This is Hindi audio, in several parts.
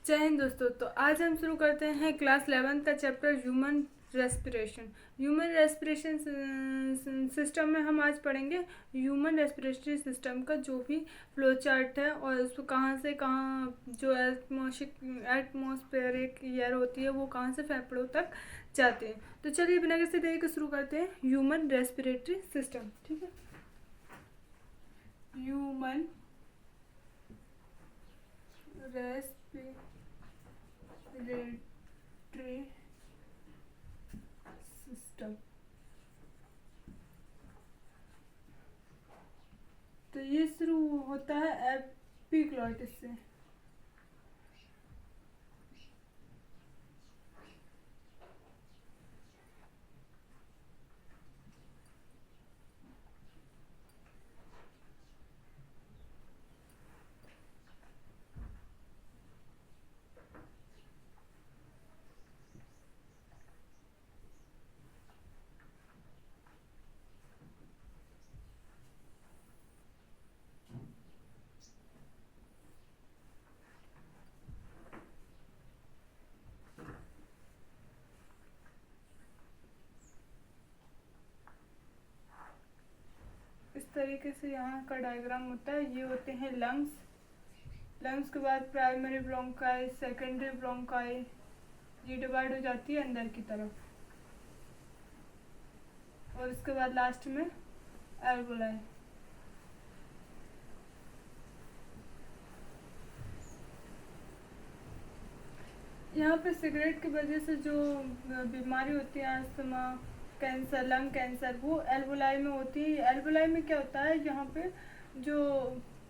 जय हिंद दोस्तों। तो आज हम शुरू करते हैं क्लास 11 का chapter human respiration. Human respiration system में हम आज पढ़ेंगे ह्यूमन रेस्पिरेटरी सिस्टम का जो भी फ्लो चार्ट है और उसको कहाँ से कहाँ जो एटमॉस्फेरिक एयर होती है वो कहाँ से फेफड़ों तक जाती है। तो चलिए बिना किसी देरी के शुरू करते हैं ह्यूमन रेस्पिरेटरी सिस्टम। ठीक है, ह्यूमन रेस्पिरेटरी सिस्टम। तो ये शुरू होता है एपिग्लॉटिस से। इस तरीके से यहाँ का डायग्राम होता है। ये होते हैं लंग्स। लंग्स के बाद प्राइमरी ब्रोंकाई, सेकेंडरी ब्रोंकाई, ये डिवाइड हो जाती है अंदर की तरफ। और इसके बाद लास्ट में एल्वोलाई। यहाँ पे सिगरेट की वजह से जो बीमारी होती है, अस्थमा, कैंसर, लंग कैंसर, वो एल्वोलाई में होती है। एल्वोलाई में क्या होता है, यहाँ पे जो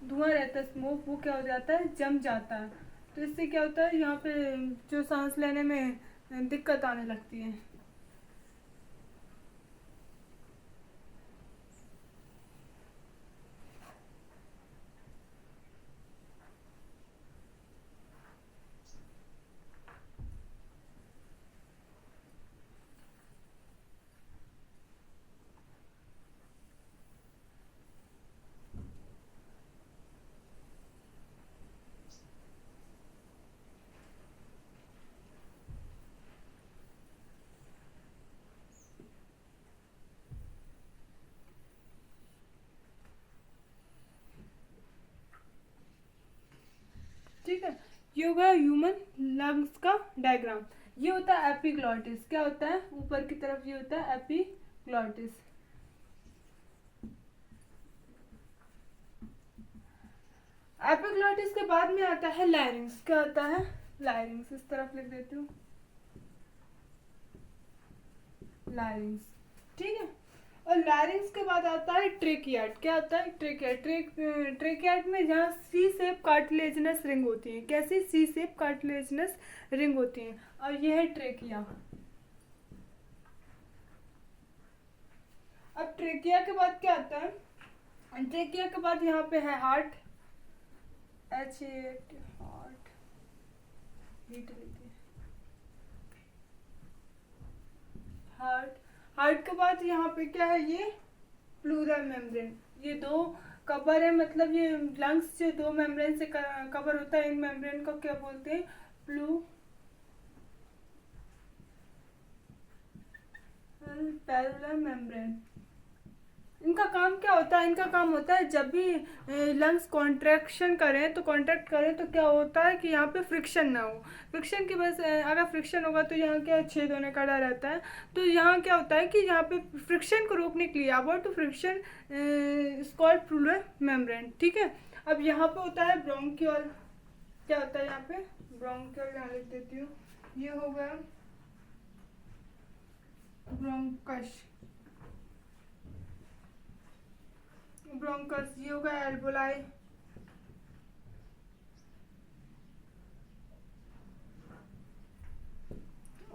धुआं रहता है, स्मोक, वो क्या हो जाता है, जम जाता है। तो इससे क्या होता है, यहाँ पे जो सांस लेने में दिक्कत आने लगती है। ठीक है, ये होगा ह्यूमन लंग्स का डायग्राम। ये होता है एपिग्लॉटिस। क्या होता है, ऊपर की तरफ ये होता है एपिग्लॉटिस। एपिग्लॉटिस के बाद में आता है लैरिंग्स। क्या होता है, लैरिंग्स। इस तरफ लिख देती हूँ, लैरिंग्स। ठीक है, और लैरिंग्स के बाद आता है ट्रेकियाट। क्या होता है, ट्रेकियाट। ट्रेकियाट में जहाँ सी सेप कार्टिलेजिनस रिंग होती है। कैसी, सी सेप कार्टिलेजिनस रिंग होती है, और ये है ट्रेकिया। अब ट्रेकिया के बाद क्या आता है, ट्रेकिया के बाद यहाँ पे है हार्ट, हार्ट, बीट लेती है हार्ट। हार्ट के बाद यहाँ पे क्या है, ये प्लूरल मेम्ब्रेन। ये दो कवर है, मतलब ये लंग्स जो दो मेम्ब्रेन से कवर होता है, इन मेम्ब्रेन को क्या बोलते हैं, प्लूरल मेम्ब्रेन। इनका काम क्या होता है, इनका काम होता है जब भी लंग्स कॉन्ट्रैक्शन करें तो कॉन्ट्रैक्ट करें तो क्या होता है कि यहाँ पे फ्रिक्शन ना हो। फ्रिक्शन की वजह से अगर फ्रिक्शन होगा तो यहाँ क्या छेद होने का डर रहता है। तो यहाँ क्या होता है कि यहाँ पे फ्रिक्शन को रोकने के लिए about to friction called pleural membrane. ठीक है, अब यहाँ पे होता है ब्रोंकियल। क्या होता है यहाँ पे, ब्रोंकियल, यहाँ लिख देती हूँ। ये हो गया ब्रोंकस, ब्रोंकस। ये होगा एल्वोलाई,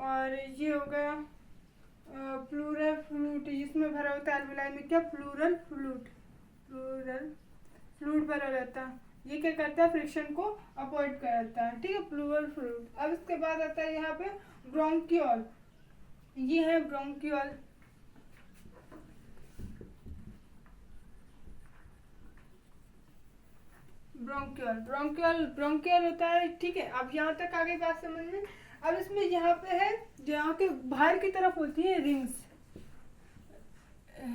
और ये हो गया प्लूरल फ्लूट। इसमें भरा होता है एल्वोलाई में क्या, प्लूरल फ्लूट, प्लूरल फ्लूट भरा रहता है। ये क्या करता है, फ्रिक्शन को अवॉइड करता है। ठीक है, प्लूरल फ्लूट। अब इसके बाद आता है यहाँ पे ब्रोंकियोल। ये है ब्रोंकियोल। ब्रोंकियल, ब्रोंकियल होता है, ठीक है। अब यहाँ तक आ गई बात समझ में। अब इसमें यहाँ पे है, यहाँ के बाहर की तरफ होती है रिंग्स,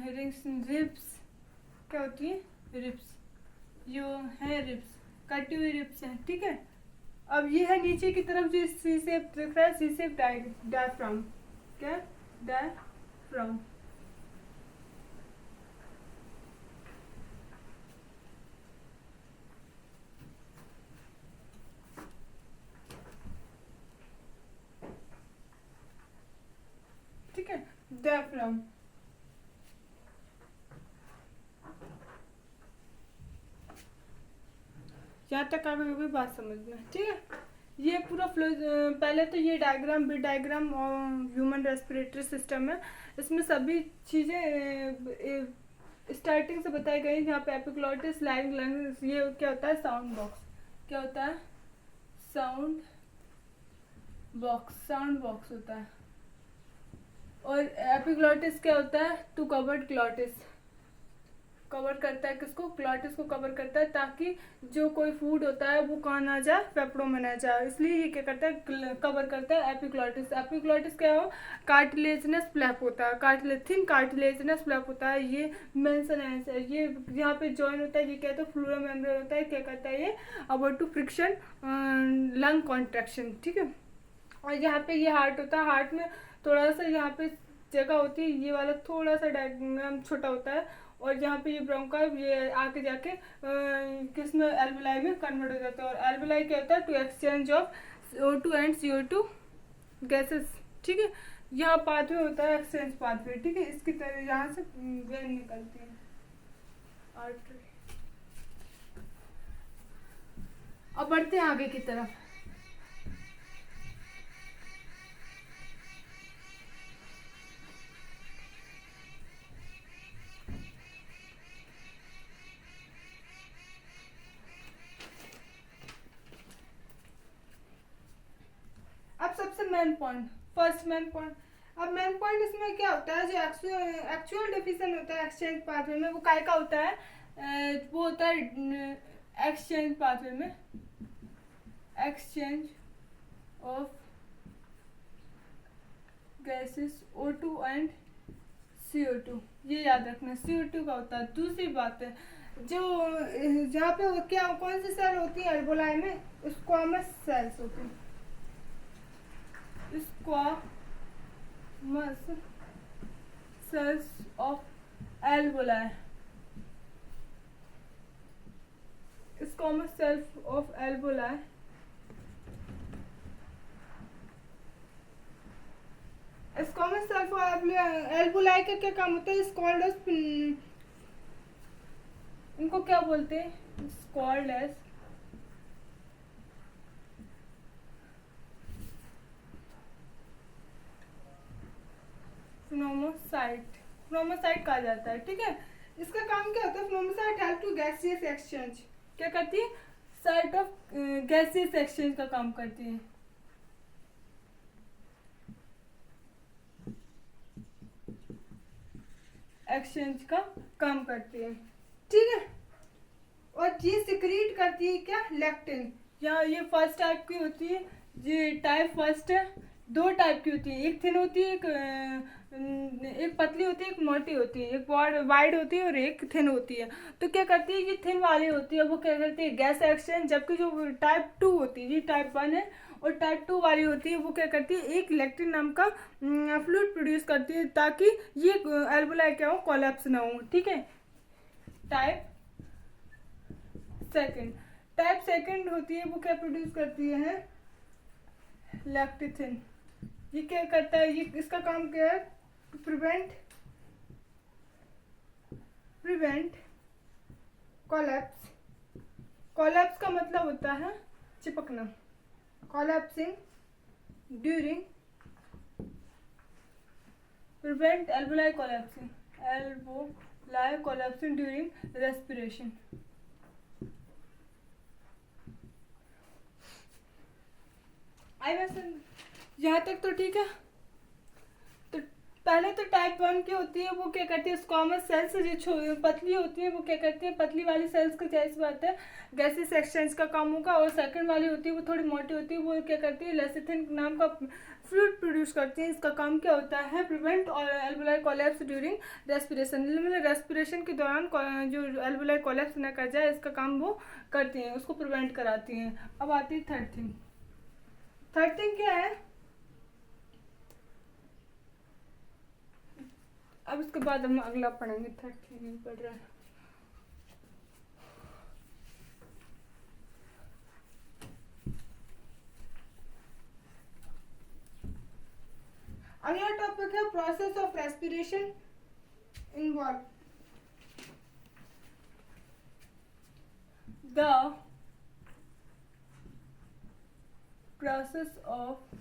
रिंग्स रिब्स, क्या होती है, रिब्स, जो है रिब्स, कटी हुई रिब्स है, ठीक है। अब ये है नीचे की तरफ जो सी शेप दिख रहा है, सी शेप डायफ्राम, क्या, डायफ्राम। ठीक है, डायफ्राम। यहाँ तक आ गई बात समझ में, ठीक है। ये पूरा फ्लो, पहले तो ये डायग्राम भी डायग्राम ह्यूमन रेस्पिरेटरी सिस्टम है। इसमें सभी चीज़ें स्टार्टिंग से बताई गई। यहाँ पे एपिग्लॉटिस, लाइंग लंग्स, ये क्या होता है, साउंड बॉक्स, क्या होता है, साउंड बॉक्स, साउंड बॉक्स होता है। और एपिग्लॉटिस क्या होता है, टू कवर्ड ग्लॉटिस, कवर करता है किसको, ग्लॉटिस को कवर करता है, ताकि जो कोई फूड होता है वो कहाँ ना जाए, फेफड़ों में ना जाए, इसलिए ये क्या करता है, कवर करता है एपिग्लॉटिस। एपिग्लॉटिस क्या हो, कार्टिलेजिनस फ्लैप होता है, थिन कार्टिलेजिनस फ्लैप होता है। ये मेंशन है, ये यहाँ पे जॉइन होता है, ये क्या होता है, फ्लोरा मेम्ब्रेन होता है, क्या करता है ये, about to friction, lung contraction, ठीक है। और यहाँ पे ये हार्ट होता है, हार्ट में थोड़ा सा यहाँ पे जगह होती है, ये वाला थोड़ा सा डायग्राम छोटा होता है। और जहाँ पे ये ब्रोंका, ये आके जाके किसमें, एल्वेलाई में कन्वर्ट हो जाता है। और एल्वेलाई क्या होता है, to exchange of CO2 and CO2 gases, ठीक है। यहाँ पाथवे होता है, एक्सचेंज पाथवे, ठीक है। इसकी तरह यहाँ से वेन निकलती है, आर्टरी। अब बढ़ते हैं आगे की तरफ। अब सबसे main point, first main point. अब मेन पॉइंट इसमें क्या होता है, जो एक्चुअल डिफिशन होता है एक्सचेंज पाथवे में, वो काय का होता है, वो होता है एक्सचेंज पाथवे में, exchange of gases O2 and CO2, ये याद रखना, CO2 का होता है। दूसरी बात है, जो जहाँ पे क्या, कौन सी सेल होती है एल्वोलाई में, स्क्वामस सेल्स होती है, squamous cells of alveoli, squamous cells of alveoli. Squamous cells of alveoli का क्या काम होता है, कॉल्ड एज, इनको क्या बोलते हैं, कॉल्ड एज फ्लोमोसाइट, फ्लोमोसाइट कहा जाता है, ठीक है। इसका काम क्या होता है, फ्लोमोसाइट हेल्प टू गैसियस एक्सचेंज, क्या करती है, साइट ऑफ गैसियस एक्सचेंज का काम करती है, एक्सचेंज का काम करती है, ठीक है। और ये सिक्रीट करती है क्या, लेक्टिन। यहाँ ये फर्स्ट टाइप की होती है, ये टाइप फर्स्ट है। दो टाइप की होती है, एक थिन होती है, एक पतली होती है, एक मोटी होती है, एक वाइड होती है और एक थिन होती है। तो क्या करती है, ये थिन वाली होती है, वो क्या करती है, गैस एक्सचेंज। जबकि जो टाइप 2 होती है, ये टाइप 1 है, और टाइप 2 वाली होती है, वो क्या करती है, एक लेक्टिन नाम का फ्लूइड प्रोड्यूस करती है, ताकि ये एल्वोलाई क्या हो, कोलैप्स ना हो, ठीक है। टाइप सेकंड, टाइप सेकंड होती है, वो क्या प्रोड्यूस करती है, लैक्टिथिन। ये क्या करता है, ये इसका काम क्या है, प्रिवेंट कोलैप्स। कोलैप्स का मतलब होता है चिपकना, collapsing during, prevent alveoli collapsing, alveoli collapsing during respiration. आई वैसे यहाँ तक तो ठीक है। तो पहले तो टाइप 1 की होती है, वो क्या करती है, स्क्वामस सेल्स जो पतली होती है वो क्या करती है, पतली वाली सेल्स का जैसी बात है गैसेस एक्सचेंज का काम होगा। और सेकंड वाली होती है वो थोड़ी मोटी होती है, वो क्या करती है, लेसिथिन नाम का फ्लूइड प्रोड्यूस करती है। इसका काम क्या होता है, प्रिवेंट और एल्वुलाई कोलैप्स ड्यूरिंग रेस्पिरेशन, मतलब रेस्पिरेशन के दौरान जो एल्वुलाई कोलैप्स न कर जाए, इसका काम वो करती हैं, उसको प्रिवेंट कराती हैं। अब आती है थर्ड थिंग। थर्ड थिंग क्या है, अब इसके बाद हम अगला पढ़ेंगे, थर्ड थिंग नहीं पढ़ रहा है। अगला टॉपिक है process of respiration involve the process of